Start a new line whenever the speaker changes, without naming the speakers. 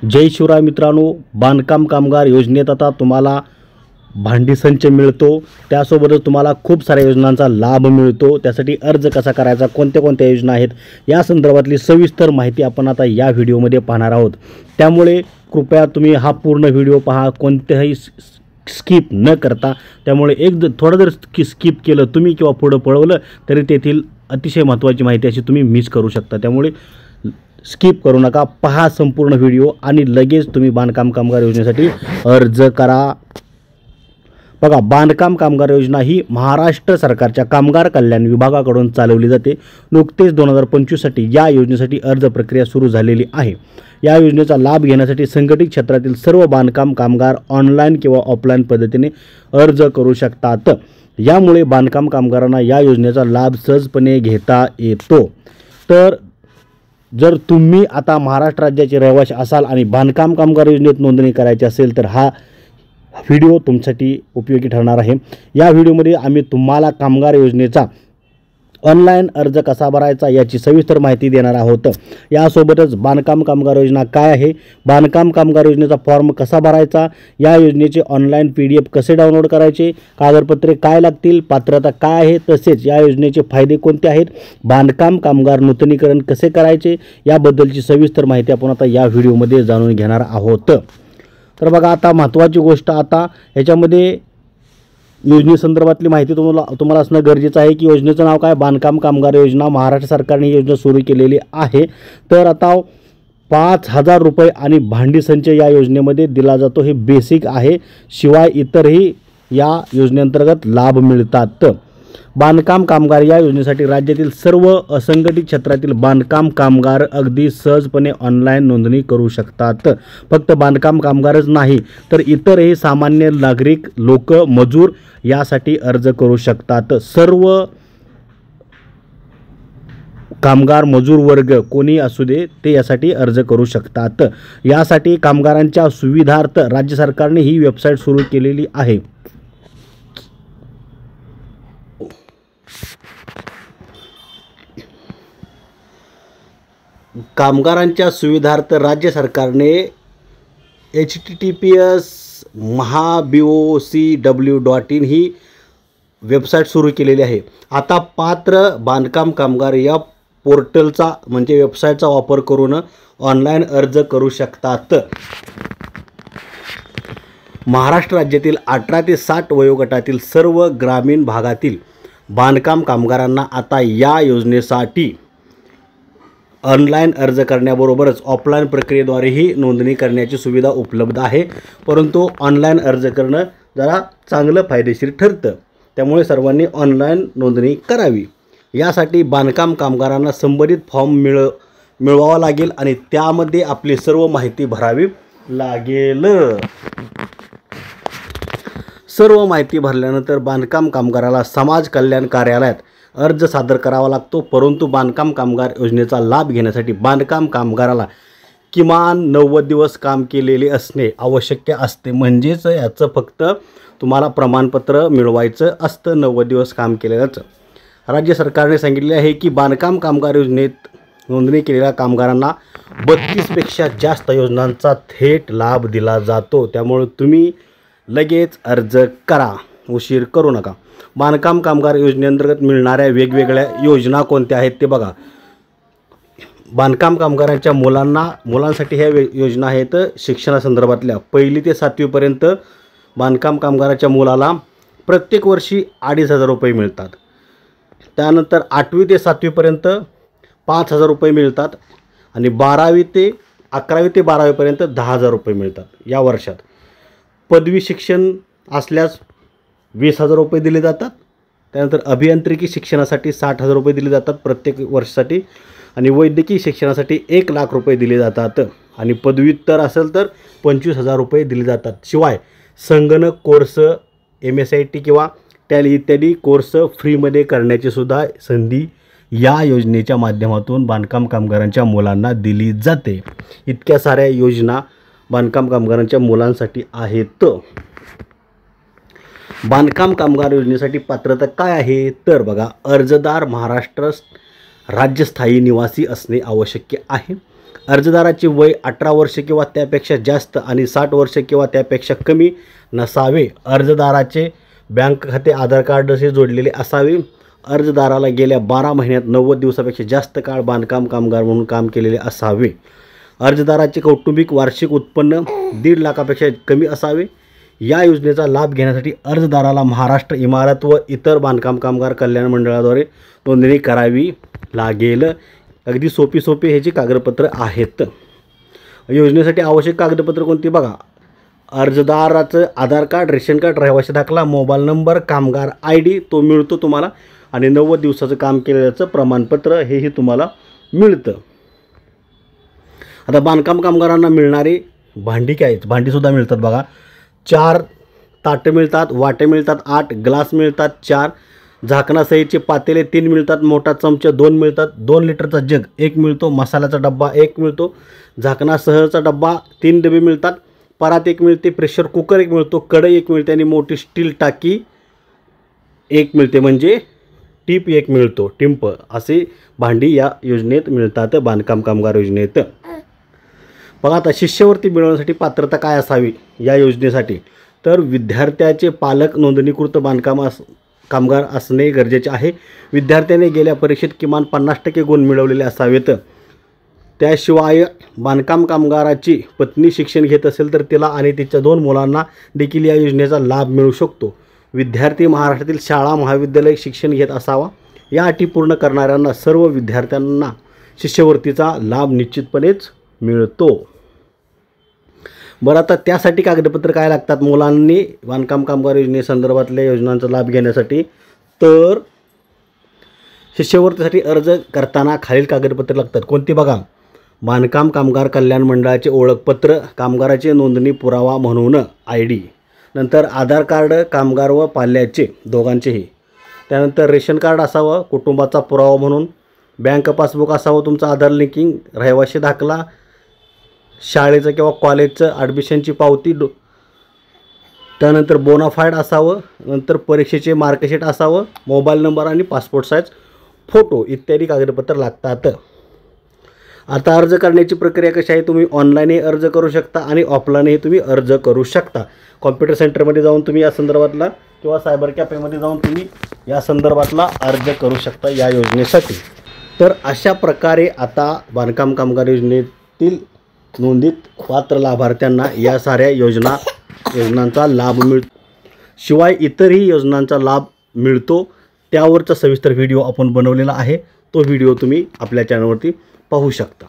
जय शिवराय मित्रांनो, बांधकाम कामगार योजनेत आता तुम्हाला भांडी संच मिळतो। त्यासोबतच तुम्हाला खूप साऱ्या योजनांचा लाभ मिळतो। त्यासाठी अर्ज कसा करायचा, कोणत्या कोणत्या योजना आहेत या संदर्भातली सविस्तर माहिती आपण आता या व्हिडिओमध्ये पाहणार आहोत। त्यामुळे कृपया तुम्ही हा पूर्ण व्हिडिओ पहा, कोणत्याही स्किप न करता। त्यामुळे थोडं जर स्किप केलं तुम्ही किंवा पुढे पळवलं तरी तेथील अतिशय महत्त्वाची माहिती अशी तुम्ही मिस करू शकता। त्यामुळे स्किप करू नका, पहा संपूर्ण व्हिडिओ आणि लगेच तुम्ही बांधकाम कामगार योजनेसाठी अर्ज करा। बघा, बांधकाम कामगार योजना ही महाराष्ट्र सरकारच्या कामगार कल्याण विभागाकडून चालवली जाते। नुकतेच 2025 साठी या योजनेसाठी अर्ज प्रक्रिया सुरू झालेली आहे। या योजनेचा लाभ घेण्यासाठी संघटित क्षेत्रातील सर्व बांधकाम कामगार ऑनलाईन किंवा ऑफलाईन पद्धतीने अर्ज करू शकतात। यामुळे बांधकाम कामगारांना या योजनेचा लाभ सहजपणे घेता येतो। तर जर तुम्ही आता महाराष्ट्र राज्याचे रहिवासी असाल आणि बांधकाम कामगार योजनेत नोंदणी करायची असेल तर हा व्हिडिओ तुमच्यासाठी उपयोगी ठरणार आहे। या व्हिडिओमध्ये आम्ही तुम्हाला कामगार योजनेचा ऑनलाईन अर्ज कसा भरायचा याची सविस्तर माहिती देणार आहोत। यासोबतच बांधकाम कामगार योजना काय आहे, बांधकाम कामगार योजनेचा फॉर्म कसा भरायचा, या योजनेचे ऑनलाईन PDF कसे डाउनलोड करायचे, कागदपत्रे काय लागतील, पात्रता काय आहे, तसेच या योजनेचे फायदे कोणते आहेत, बांधकाम कामगार नूतनीकरण कसे करायचे याबद्दलची सविस्तर माहिती आपण आता या व्हिडिओमध्ये जाणून घेणार आहोत। तर बघा, आता महत्त्वाची गोष्ट, आता याच्यामध्ये योजनेसंदर्भातली माहिती तुम्हाला असणं गरजेचं आहे की योजनेचं नाव काय, बांधकाम कामगार योजना। महाराष्ट्र सरकारने ही योजना सुरू केलेली आहे। तर आता 5,000 रुपये आणि भांडी संच या योजनेमध्ये दिला जातो, हे बेसिक आहे। शिवाय इतरही या योजनेअंतर्गत लाभ मिळतात। बांधकाम कामगार या योजनेसाठी राज्यातील सर्व असंघटित क्षेत्रातील बांधकाम कामगार अगदी सहजपणे ऑनलाईन नोंदणी करू शकतात। फक्त बांधकाम कामगारच नाही तर इतरही सामान्य नागरिक, लोक, मजूर यासाठी अर्ज करू शकतात। सर्व कामगार, मजूर वर्ग कोणी असू दे ते यासाठी अर्ज करू शकतात। यासाठी कामगारांच्या सुविधार्थ राज्य सरकारने ही वेबसाईट सुरू केलेली आहे। कामगारांच्या सुविधार्थ राज्य सरकारने https://mahabocw.in ही वेबसाईट सुरू केलेली आहे। आता पात्र बांधकाम कामगार या पोर्टलचा म्हणजे वेबसाईटचा वापर करून ऑनलाईन अर्ज करू शकतात। महाराष्ट्र राज्यातील 18 ते 60 वयोगटातील सर्व ग्रामीण भागातील बांधकाम कामगारांना आता या योजनेसाठी ऑनलाईन अर्ज करण्याबरोबरच ऑफलाईन प्रक्रियेद्वारेही नोंदणी करण्याची सुविधा उपलब्ध आहे। परंतु ऑनलाईन अर्ज करणं जरा चांगलं फायदेशीर ठरतं, त्यामुळे सर्वांनी ऑनलाईन नोंदणी करावी। यासाठी बांधकाम कामगारांना संबंधित फॉर्म मिळवावा लागेल आणि त्यामध्ये आपली सर्व माहिती भरावी लागेल। सर्व माहिती भरल्यानंतर बांधकाम कामगाराला समाज कल्याण कार्यालयात अर्ज सादर करावा लागतो। परंतु बांधकाम कामगार योजनेचा लाभ घेण्यासाठी बांधकाम कामगाराला किमान 90 दिवस काम केलेले असणे आवश्यक असते। म्हणजेच याचं फक्त तुम्हाला प्रमाणपत्र मिळवायचं असतं 90 दिवस काम केलेल्याचं। राज्य सरकारने सांगितले आहे की बांधकाम कामगार योजनेत नोंदणी केलेल्या कामगारांना 32 पेक्षा जास्त योजनांचा थेट लाभ दिला जातो। त्यामुळे तुम्ही लगेच अर्ज करा, उशीर करू नका। बांधकाम कामगार योजनेअंतर्गत मिळणाऱ्या वेगवेगळ्या योजना कोणत्या आहेत ते बघा। बांधकाम कामगारांच्या मुलांसाठी ह्या योजना आहेत शिक्षणासंदर्भातल्या। 1ली ते 7वी पर्यंत बांधकाम कामगाराच्या मुलाला प्रत्येक वर्षी 2,500 रुपये मिळतात। त्यानंतर 8वी ते 7वी पर्यंत 5,000 रुपये मिळतात आणि 11वी ते 12वी पर्यंत 10,000 रुपये मिळतात या वर्षात। पदवी शिक्षण असल्यास 20,000 रुपये दिले जातात। त्यानंतर अभियांत्रिकी शिक्षणासाठी 60,000 रुपये दिले जातात प्रत्येक वर्षासाठी आणि वैद्यकीय शिक्षणासाठी 1,00,000 रुपये दिले जातात आणि पदव्युत्तर असेल तर 25,000 रुपये दिले जातात। शिवाय संगणक कोर्स, MSIT किंवा टॅली इत्यादी कोर्स फ्रीमध्ये करण्याची सुद्धा संधी या योजनेच्या माध्यमातून बांधकाम कामगारांच्या मुलांना दिली जाते। इतक्या साऱ्या योजना बांधकाम कामगारांच्या मुलांसाठी आहेत। बांधकाम कामगार योजनेसाठी पात्रता काय आहे तर बघा, अर्जदार महाराष्ट्र राज्य स्थायी निवासी असणे आवश्यक आहे। अर्जदाराचे वय 18 वर्ष किंवा त्यापेक्षा जास्त आणि 60 वर्ष किंवा त्यापेक्षा कमी नसावे. अर्जदाराचे बँक खाते आधार कार्डशी जोडलेले असावे. अर्जदाराला गेल्या 12 महिन्यात 90 दिवसापेक्षा जास्त काळ बांधकाम कामगार म्हणून काम केलेले असावे. अर्जदाराचे कौटुंबिक वार्षिक उत्पन्न 1.5 लाखापेक्षा कमी असावे. या योजनेचा लाभ घेण्यासाठी अर्जदाराला महाराष्ट्र इमारत व इतर बांधकाम कामगार कल्याण मंडळाद्वारे नोंदणी करावी लागेल. अगदी सोपी ह्याची कागदपत्र आहेत. योजनेसाठी आवश्यक कागदपत्र कोणती बघा. अर्जदाराचं आधार कार्ड, रेशन कार्ड, रहिवासी दाखला, मोबाईल नंबर, कामगार ID तो मिळतो तुम्हाला आणि 90 दिवसाचं काम केल्याचं प्रमाणपत्र हेही तुम्हाला मिळतं. आता बांधकाम कामगारांना मिळणारी भांडी काय आहेत, भांडीसुद्धा मिळतात बघा. 4 ताटं मिळतात, वाटे मिळतात, 8 ग्लास मिळतात, 4 झाकणासहितचे पातेले 3 मिळतात, मोठा चमचा 2 मिळतात, 2 लिटरचा जग 1 मिळतो, मसाल्याचा डब्बा 1 मिळतो, झाकणासहचा डब्बा 3 डबे मिळतात, परात 1 मिळते, प्रेशर कुकर 1 मिळतो, कढई 1 मिळते आणि मोठी स्टील टाकी 1 मिळते, म्हणजे टीप 1 मिळतो. टिंप असे भांडी या योजनेत मिळतात, बांधकाम कामगार योजनेत. बघा आता शिष्यवृत्ती मिळवण्यासाठी पात्रता काय असावी या योजनेसाठी, तर विद्यार्थ्याचे पालक नोंदणीकृत कामगार असणे गरजेचे आहे. विद्यार्थ्याने गेल्या परीक्षेत किमान 50% गुण मिळवलेले असावेत. त्याशिवाय बांधकाम कामगाराची पत्नी शिक्षण घेत असेल तर तिला आणि तिच्या 2 मुलांना देखील या योजनेचा लाभ मिळू शकतो. विद्यार्थी महाराष्ट्रातील शाळा महाविद्यालय शिक्षण घेत असावा. या अटी पूर्ण करणाऱ्यांना सर्व विद्यार्थ्यांना शिष्यवृत्तीचा लाभ निश्चितपणेच मिळतो. बरं आता त्यासाठी कागदपत्र काय लागतात मुलांनी बांधकाम कामगार योजनेसंदर्भातल्या योजनांचा लाभ घेण्यासाठी, तर शिष्यवृत्तीसाठी अर्ज करताना खालील कागदपत्रे लागतात. कोणती बघा. बांधकाम कामगार कल्याण मंडळाचे ओळखपत्र, कामगाराचे नोंदणी पुरावा म्हणून ID, नंतर आधार कार्ड कामगार व पाल्याचे दोघांचेही, त्यानंतर रेशन कार्ड असावं कुटुंबाचा पुरावा म्हणून, बँक पासबुक असावं तुमचं आधार लिंकिंग, रहिवासी दाखला, शाळेचं किंवा कॉलेजचं ॲडमिशनची पावती, त्यानंतर बोनाफाईड असावं, नंतर परीक्षेचे मार्कशीट असावं, मोबाईल नंबर आणि पासपोर्ट साईज फोटो इत्यादी कागदपत्र लागतात. आता अर्ज करण्याची प्रक्रिया कशी आहे, तुम्ही ऑनलाईनही अर्ज करू शकता आणि ऑफलाईनही तुम्ही अर्ज करू शकता. कॉम्प्युटर सेंटरमध्ये जाऊन तुम्ही या संदर्भातला किंवा सायबर कॅफेमध्ये जाऊन तुम्ही या संदर्भातला अर्ज करू शकता या योजनेसाठी. तर अशा प्रकारे आता बांधकाम कामगार योजनेतील नोंदित पात्र लाभार्थ्यांना या साऱ्या योजनांचा लाभ मिळतो. शिवाय इतरही योजनांचा लाभ मिळतो. त्यावरचा सविस्तर व्हिडिओ आपण बनवलेला आहे. तो व्हिडिओ तुम्ही आपल्या चॅनलवरती पाहू शकता.